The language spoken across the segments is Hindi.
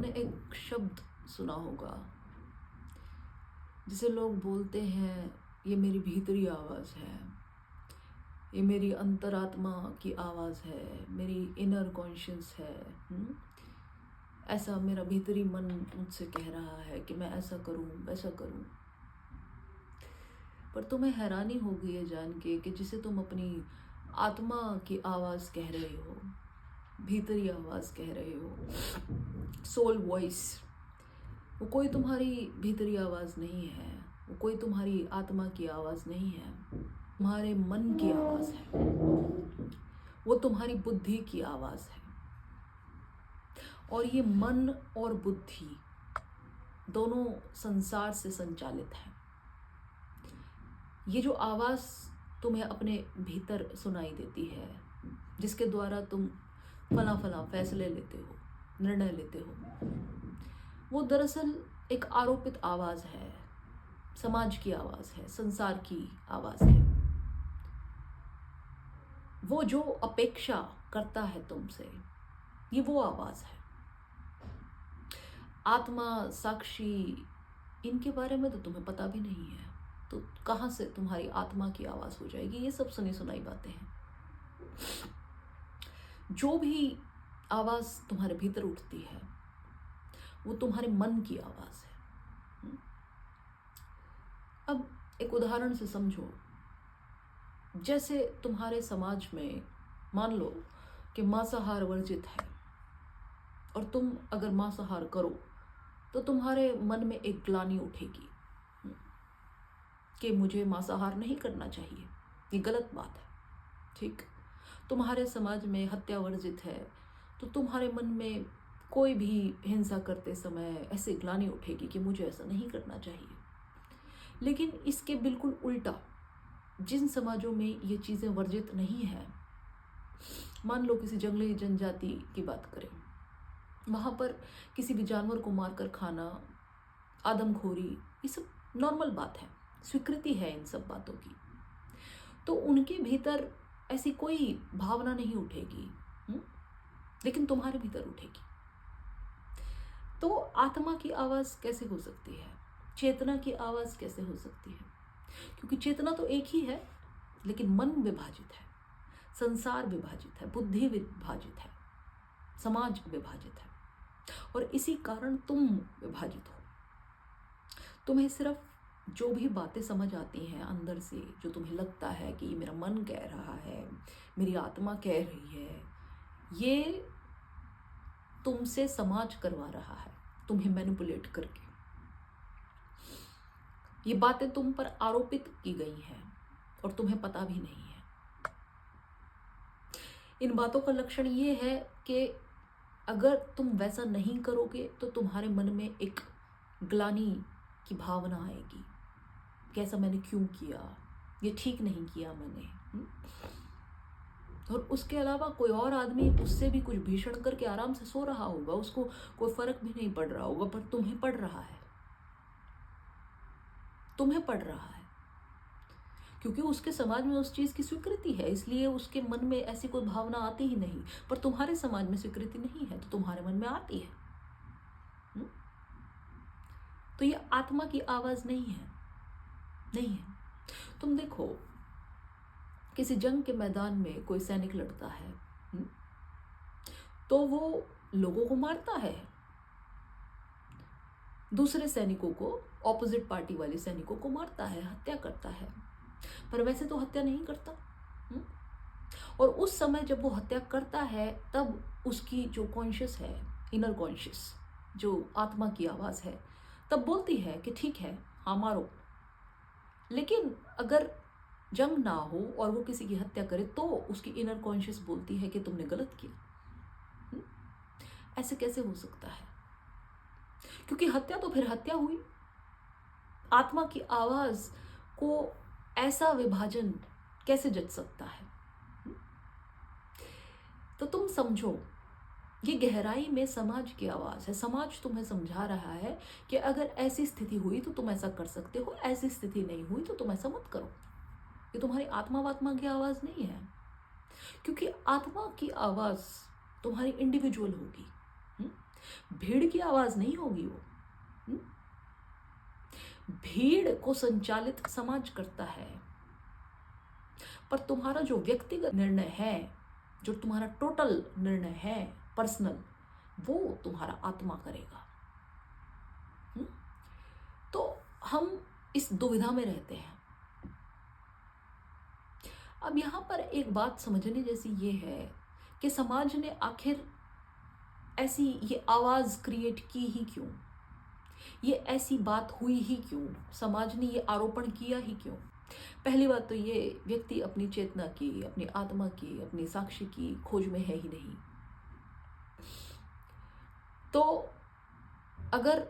ने एक शब्द सुना होगा जिसे लोग बोलते हैं, ये मेरी भीतरी आवाज़ है, ये मेरी अंतरात्मा की आवाज़ है, मेरी इनर कॉन्शियस है। ऐसा मेरा भीतरी मन मुझसे कह रहा है कि मैं ऐसा करूं वैसा करूं। पर तुम्हें हैरानी होगी ये जान के कि जिसे तुम अपनी आत्मा की आवाज़ कह रहे हो, भीतरी आवाज़ कह रहे हो, सोल वॉइस, वो कोई तुम्हारी भीतरी आवाज़ नहीं है, वो कोई तुम्हारी आत्मा की आवाज़ नहीं है, तुम्हारे मन की आवाज़ है, वो तुम्हारी बुद्धि की आवाज़ है। और ये मन और बुद्धि दोनों संसार से संचालित है। ये जो आवाज़ तुम्हें अपने भीतर सुनाई देती है, जिसके द्वारा तुम फला फला फैसले लेते हो, निर्णय लेते हो, वो दरअसल एक आरोपित आवाज़ है, समाज की आवाज़ है, संसार की आवाज़ है। वो जो अपेक्षा करता है तुमसे, ये वो आवाज़ है। आत्मा, साक्षी, इनके बारे में तो तुम्हें पता भी नहीं है, तो कहाँ से तुम्हारी आत्मा की आवाज़ हो जाएगी? ये सब सुनी सुनाई बातें हैं। जो भी आवाज़ तुम्हारे भीतर उठती है वो तुम्हारे मन की आवाज़ है। अब एक उदाहरण से समझो। जैसे तुम्हारे समाज में मान लो कि मांसाहार वर्जित है, और तुम अगर मांसाहार करो तो तुम्हारे मन में एक ग्लानि उठेगी कि मुझे मांसाहार नहीं करना चाहिए, ये गलत बात है। ठीक, तुम्हारे समाज में हत्या वर्जित है तो तुम्हारे मन में कोई भी हिंसा करते समय ऐसी ग्लानि उठेगी कि मुझे ऐसा नहीं करना चाहिए। लेकिन इसके बिल्कुल उल्टा, जिन समाजों में ये चीज़ें वर्जित नहीं है, मान लो किसी जंगली जनजाति की बात करें, वहाँ पर किसी भी जानवर को मारकर खाना, आदमखोरी, ये सब नॉर्मल बात है, स्वीकृति है इन सब बातों की। तो उनके भीतर ऐसी कोई भावना नहीं उठेगी, लेकिन तुम्हारे भीतर उठेगी। तो आत्मा की आवाज़ कैसे हो सकती है? चेतना की आवाज़ कैसे हो सकती है? क्योंकि चेतना तो एक ही है, लेकिन मन विभाजित है, संसार विभाजित है, बुद्धि विभाजित है, समाज विभाजित है, और इसी कारण तुम विभाजित हो। तुम्हें सिर्फ जो भी बातें समझ आती हैं अंदर से, जो तुम्हें लगता है कि मेरा मन कह रहा है, मेरी आत्मा कह रही है, ये तुमसे समाज करवा रहा है, तुम्हें मैनिपुलेट करके। ये बातें तुम पर आरोपित की गई हैं और तुम्हें पता भी नहीं है। इन बातों का लक्षण ये है कि अगर तुम वैसा नहीं करोगे तो तुम्हारे मन में एक ग्लानि की भावना आएगी, कैसा मैंने क्यों किया, ये ठीक नहीं किया मैंने। और उसके अलावा कोई और आदमी उससे भी कुछ भीषण करके आराम से सो रहा होगा, उसको कोई फर्क भी नहीं पड़ रहा होगा, पर तुम्हें पड़ रहा है, तुम्हें पड़ रहा है, क्योंकि उसके समाज में उस चीज़ की स्वीकृति है, इसलिए उसके मन में ऐसी कोई भावना आती ही नहीं। पर तुम्हारे समाज में स्वीकृति नहीं है तो तुम्हारे मन में आती है। तो ये आत्मा की आवाज़ नहीं है, नहीं है। तुम देखो, किसी जंग के मैदान में कोई सैनिक लड़ता है, तो वो लोगों को मारता है, दूसरे सैनिकों को, ऑपोजिट पार्टी वाले सैनिकों को मारता है, हत्या करता है, पर वैसे तो हत्या नहीं करता। और उस समय जब वो हत्या करता है तब उसकी जो कॉन्शियस है, इनर कॉन्शियस, जो आत्मा की आवाज़ है, तब बोलती है कि ठीक है, हाँ मारो। लेकिन अगर जंग ना हो और वो किसी की हत्या करे तो उसकी इनर कॉन्शियस बोलती है कि तुमने गलत किया। ऐसे कैसे हो सकता है? क्योंकि हत्या तो फिर हत्या हुई। आत्मा की आवाज़ को ऐसा विभाजन कैसे जच सकता है? तो तुम समझो, ये गहराई में समाज की आवाज़ है। समाज तुम्हें समझा रहा है कि अगर ऐसी स्थिति हुई तो तुम ऐसा कर सकते हो, ऐसी स्थिति नहीं हुई तो तुम ऐसा मत करो। ये तुम्हारी आत्मा की आवाज़ नहीं है, क्योंकि आत्मा की आवाज़ तुम्हारी इंडिविजुअल होगी। भीड़ की आवाज नहीं होगी वो। हम्म? भीड़ को संचालित समाज करता है, पर तुम्हारा जो व्यक्तिगत निर्णय है, जो तुम्हारा टोटल निर्णय है पर्सनल, वो तुम्हारा आत्मा करेगा। तो हम इस दुविधा में रहते हैं। अब यहाँ पर एक बात समझने जैसी ये है कि समाज ने आखिर ऐसी ये आवाज क्रिएट की ही क्यों, ये ऐसी बात हुई ही क्यों, समाज ने ये आरोपण किया ही क्यों। पहली बात तो ये व्यक्ति अपनी चेतना की, अपनी आत्मा की, अपनी साक्षी की खोज में है ही नहीं। तो अगर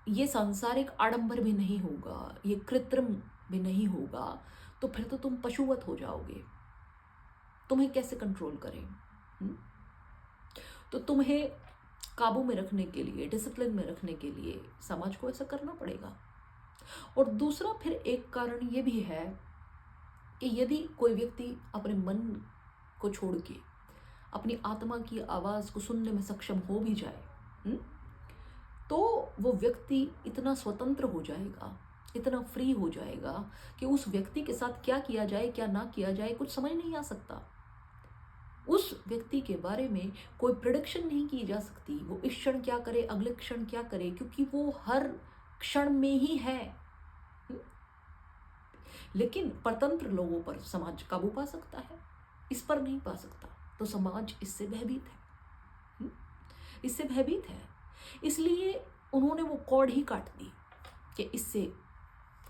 ये सांसारिक आडंबर भी नहीं होगा, ये कृत्रिम भी नहीं होगा, तो फिर तो तुम पशुवत हो जाओगे। तुम्हें कैसे कंट्रोल करें? तो तुम्हें काबू में रखने के लिए, डिसिप्लिन में रखने के लिए समाज को ऐसा करना पड़ेगा। और दूसरा फिर एक कारण ये भी है कि यदि कोई व्यक्ति अपने मन को छोड़ के अपनी आत्मा की आवाज को सुनने में सक्षम हो भी जाए, तो वो व्यक्ति इतना स्वतंत्र हो जाएगा, इतना फ्री हो जाएगा कि उस व्यक्ति के साथ क्या किया जाए, क्या ना किया जाए, कुछ समझ नहीं आ सकता। उस व्यक्ति के बारे में कोई प्रेडिक्शन नहीं की जा सकती, वो इस क्षण क्या करे, अगले क्षण क्या करे, क्योंकि वो हर क्षण में ही है। लेकिन परतंत्र लोगों पर समाज काबू पा सकता है, इस पर नहीं पा सकता। तो समाज इससे भयभीत है, इससे भयभीत है। इसलिए उन्होंने वो कॉर्ड ही काट दी कि इससे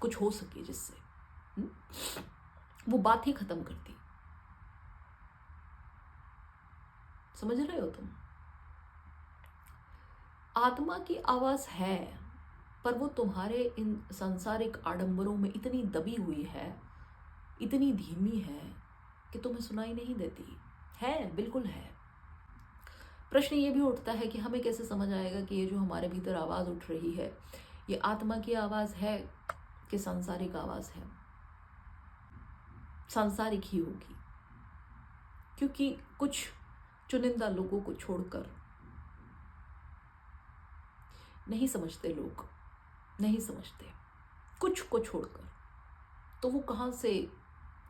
कुछ हो सके, जिससे वो बात ही खत्म कर दी। समझ रहे हो तुम? आत्मा की आवाज है, पर वो तुम्हारे इन सांसारिक आडंबरों में इतनी दबी हुई है, इतनी धीमी है कि तुम्हें सुनाई नहीं देती। है, बिल्कुल है। प्रश्न ये भी उठता है कि हमें कैसे समझ आएगा कि ये जो हमारे भीतर आवाज उठ रही है, ये आत्मा की आवाज है कि सांसारिक आवाज है? सांसारिक ही होगी, क्योंकि कुछ चुनिंदा लोगों को छोड़कर नहीं समझते, लोग नहीं समझते कुछ को छोड़कर, तो वो कहां से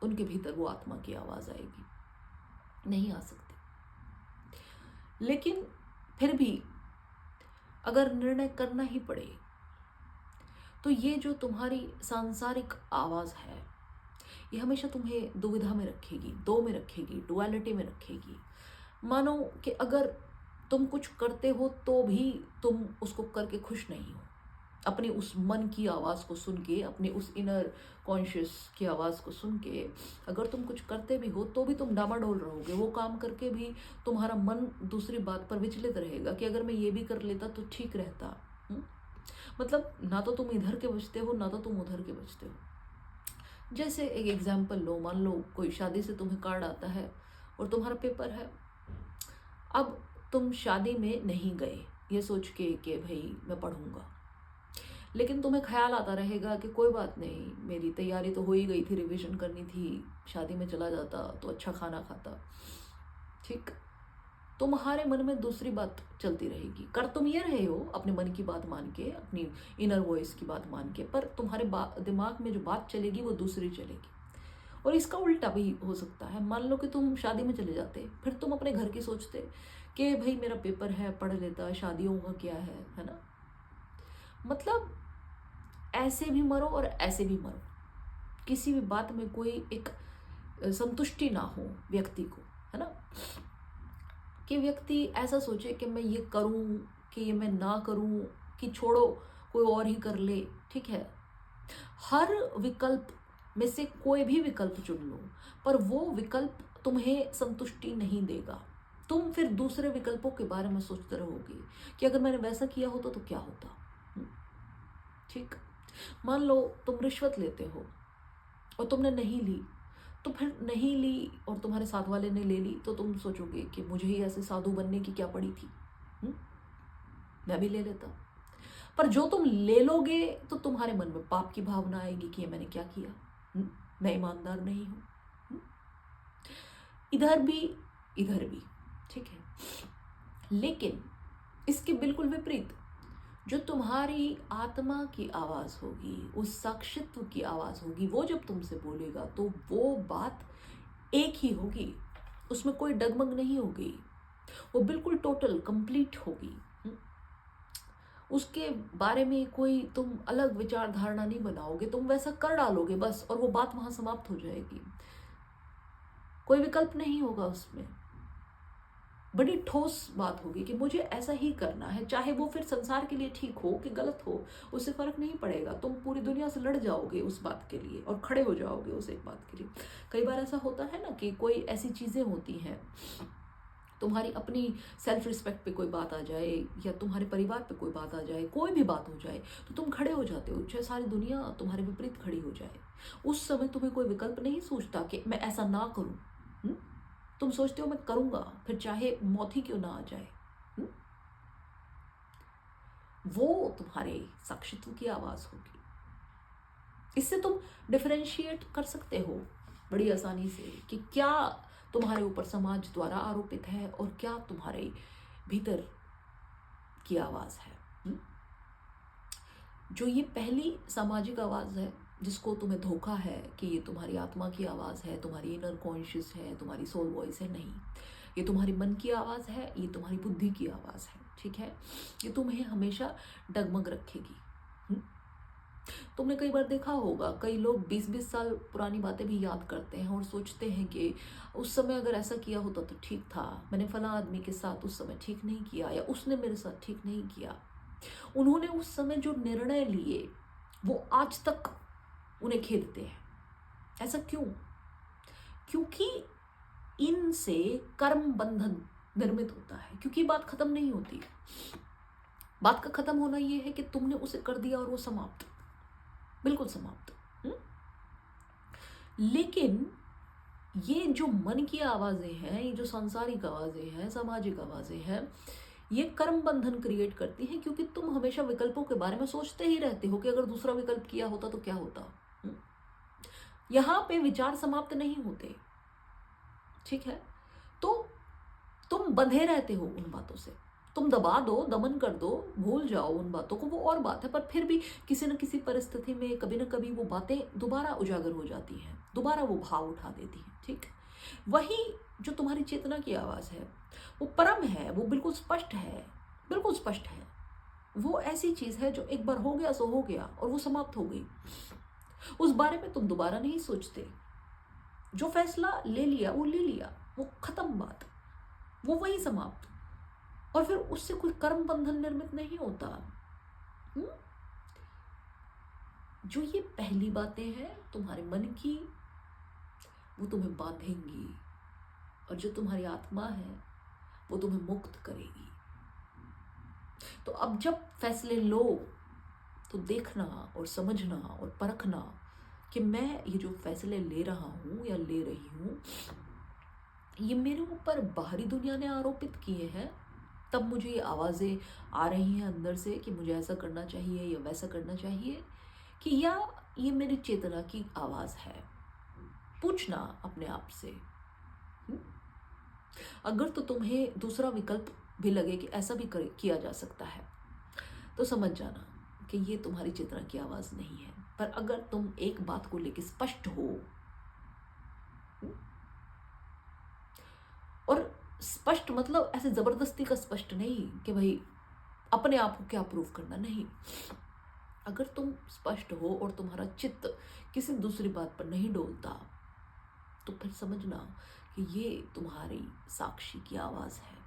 उनके भीतर वो आत्मा की आवाज आएगी? नहीं आ सकती। लेकिन फिर भी अगर निर्णय करना ही पड़े, तो ये जो तुम्हारी सांसारिक आवाज है, ये हमेशा तुम्हें दुविधा में रखेगी, दो में रखेगी, डुअलिटी में रखेगी। मानो कि अगर तुम कुछ करते हो तो भी तुम उसको करके खुश नहीं हो। अपनी उस मन की आवाज़ को सुन के, अपने उस इनर कॉन्शियस की आवाज़ को सुन के अगर तुम कुछ करते भी हो तो भी तुम डामाडोल रहोगे। वो काम करके भी तुम्हारा मन दूसरी बात पर विचलित रहेगा कि अगर मैं ये भी कर लेता तो ठीक रहता। मतलब ना तो तुम इधर के बचते हो, ना तो तुम उधर के बचते हो। जैसे एक एग्जाम्पल लो, मान लो कोई शादी से तुम्हें कार्ड आता है और तुम्हारा पेपर है। अब तुम शादी में नहीं गए ये सोच के कि भाई मैं पढ़ूंगा, लेकिन तुम्हें ख्याल आता रहेगा कि कोई बात नहीं, मेरी तैयारी तो हो ही गई थी, रिवीजन करनी थी, शादी में चला जाता तो अच्छा खाना खाता। ठीक, तुम्हारे मन में दूसरी बात चलती रहेगी। कर तुम ये रहे हो अपने मन की बात मान के, अपनी इनर वॉइस की बात मान के, पर तुम्हारे दिमाग में जो बात चलेगी वो दूसरी चलेगी। और इसका उल्टा भी हो सकता है। मान लो कि तुम शादी में चले जाते, फिर तुम अपने घर की सोचते कि भाई मेरा पेपर है, पढ़ लेता, शादियों का क्या है ना। मतलब ऐसे भी मरो और ऐसे भी मरो, किसी भी बात में कोई एक संतुष्टि ना हो व्यक्ति को, है ना। कि व्यक्ति ऐसा सोचे कि मैं ये करूं कि ये मैं ना करूं, कि छोड़ो कोई और ही कर ले। ठीक है, हर विकल्प में से कोई भी विकल्प चुन लो, पर वो विकल्प तुम्हें संतुष्टि नहीं देगा। तुम फिर दूसरे विकल्पों के बारे में सोचते रहोगे कि अगर मैंने वैसा किया होता तो क्या होता। ठीक, मान लो तुम रिश्वत लेते हो और तुमने नहीं ली, तो फिर नहीं ली और तुम्हारे साथ वाले ने ले ली, तो तुम सोचोगे कि मुझे ही ऐसे साधु बनने की क्या पड़ी थी, मैं भी ले लेता। पर जो तुम ले लोगे तो तुम्हारे मन में पाप की भावना आएगी कि ये मैंने क्या किया, मैं ईमानदार नहीं हूं। इधर भी इधर भी, ठीक है। लेकिन इसके बिल्कुल विपरीत जो तुम्हारी आत्मा की आवाज़ होगी, उस साक्षित्व की आवाज़ होगी, वो जब तुमसे बोलेगा तो वो बात एक ही होगी, उसमें कोई डगमग नहीं होगी, वो बिल्कुल टोटल कंप्लीट होगी। उसके बारे में कोई तुम अलग विचार धारणा नहीं बनाओगे, तुम वैसा कर डालोगे बस, और वो बात वहां समाप्त हो जाएगी। कोई विकल्प नहीं होगा उसमें। बड़ी ठोस बात होगी कि मुझे ऐसा ही करना है, चाहे वो फिर संसार के लिए ठीक हो कि गलत हो, उससे फर्क नहीं पड़ेगा। तुम पूरी दुनिया से लड़ जाओगे उस बात के लिए और खड़े हो जाओगे उस एक बात के लिए। कई बार ऐसा होता है ना कि कोई ऐसी चीजें होती हैं, तुम्हारी अपनी सेल्फ रिस्पेक्ट पे कोई बात आ जाए या तुम्हारे परिवार पे कोई बात आ जाए, कोई भी बात हो जाए, तो तुम खड़े हो जाते हो, चाहे सारी दुनिया तुम्हारे विपरीत खड़ी हो जाए। उस समय तुम्हें कोई विकल्प नहीं सूझता कि मैं ऐसा ना करूं। तुम सोचते हो मैं करूंगा, फिर चाहे मौत ही क्यों ना आ जाए। वो तुम्हारे साक्षित्व की आवाज होगी। इससे तुम डिफरेंशिएट कर सकते हो बड़ी आसानी से कि क्या तुम्हारे ऊपर समाज द्वारा आरोपित है और क्या तुम्हारे भीतर की आवाज है। जो ये पहली सामाजिक आवाज है जिसको तुम्हें धोखा है कि ये तुम्हारी आत्मा की आवाज है, तुम्हारी इनर कॉन्शियस है, तुम्हारी सोल वॉइस है, नहीं, ये तुम्हारी मन की आवाज है, ये तुम्हारी बुद्धि की आवाज है। ठीक है, ये तुम्हें हमेशा डगमग रखेगी। तुमने कई बार देखा होगा, कई लोग 20-20 साल पुरानी बातें भी याद करते हैं और सोचते हैं कि उस समय अगर ऐसा किया होता तो ठीक था, मैंने फला आदमी के साथ उस समय ठीक नहीं किया, या उसने मेरे साथ ठीक नहीं किया। उन्होंने उस समय जो निर्णय लिए वो आज तक उन्हें खेदते हैं। ऐसा क्यों? क्योंकि इनसे कर्म बंधन निर्मित होता है, क्योंकि बात खत्म नहीं होती। बात का खत्म होना यह है कि तुमने उसे कर दिया और वो समाप्त, बिल्कुल समाप्त। लेकिन ये जो मन की आवाजें हैं, ये जो सांसारिक आवाजें हैं, सामाजिक आवाजें हैं, ये कर्म बंधन क्रिएट करती हैं, क्योंकि तुम हमेशा विकल्पों के बारे में सोचते ही रहते हो कि अगर दूसरा विकल्प किया होता तो क्या होता। यहां पे विचार समाप्त नहीं होते। ठीक है, तो तुम बंधे रहते हो उन बातों से, तुम दबा दो, दमन कर दो, भूल जाओ उन बातों को, वो और बात है। पर फिर भी किसी न किसी परिस्थिति में कभी न कभी वो बातें दोबारा उजागर हो जाती हैं, दोबारा वो भाव उठा देती हैं। ठीक, वही जो तुम्हारी चेतना की आवाज है वो परम है, वो बिल्कुल स्पष्ट है, बिल्कुल स्पष्ट है। वो ऐसी चीज है जो एक बार हो गया सो हो गया और वो समाप्त हो गई। उस बारे में तुम दोबारा नहीं सोचते। जो फैसला ले लिया वो ले लिया, वो खत्म बात, वो वही समाप्त, और फिर उससे कोई कर्म बंधन निर्मित नहीं होता। जो ये पहली बातें हैं तुम्हारे मन की, वो तुम्हें बांधेंगी, और जो तुम्हारी आत्मा है वो तुम्हें मुक्त करेगी। तो अब जब फैसले लो तो देखना और समझना और परखना कि मैं ये जो फैसले ले रहा हूं या ले रही हूं, ये मेरे ऊपर बाहरी दुनिया ने आरोपित किए हैं, तब मुझे ये आवाजें आ रही हैं अंदर से कि मुझे ऐसा करना चाहिए या वैसा करना चाहिए, कि या ये मेरी चेतना की आवाज है। पूछना अपने आप से। अगर तो तुम्हें दूसरा विकल्प भी लगे कि ऐसा भी किया जा सकता है, तो समझ जाना कि ये तुम्हारी चेतना की आवाज नहीं है। पर अगर तुम एक बात को लेकर स्पष्ट हो, और स्पष्ट मतलब ऐसे जबरदस्ती का स्पष्ट नहीं कि भाई अपने आप को क्या प्रूव करना, नहीं। अगर तुम स्पष्ट हो और तुम्हारा चित्त किसी दूसरी बात पर नहीं डोलता, तो फिर समझना कि ये तुम्हारी साक्षी की आवाज है।